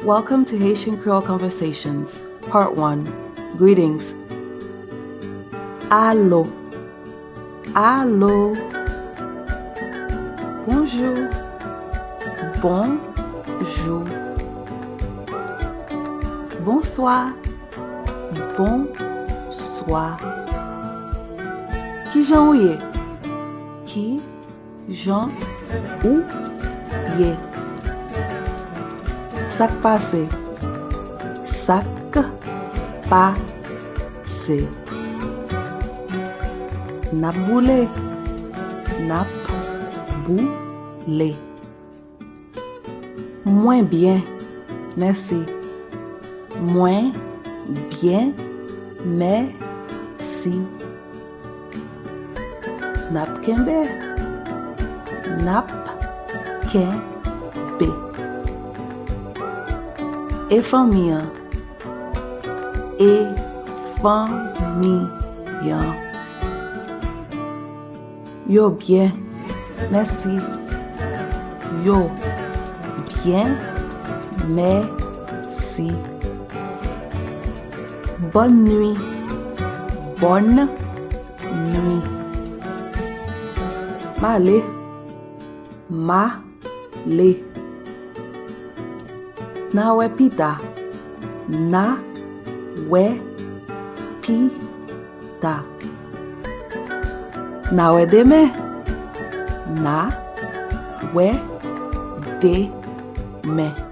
Welcome to Haitian Creole Conversations, Part 1. Greetings. Allô. Allô. Bonjour. Bonjour. Bonsoir. Bonsoir. Kijan ou ye? Kijan ou ye? Sak pase? Sak pase. Nap boule? Nap boule. Mwen byen, mèsi. Mwen byen, mèsi. Nap kenbe? Nap kenbe. E famille. E famille. Yo bien, merci. Yo bien, merci. Bonne nuit. Bonne nuit. Male. Male. Na we pita. Na we pita. Na we deme. Na we deme.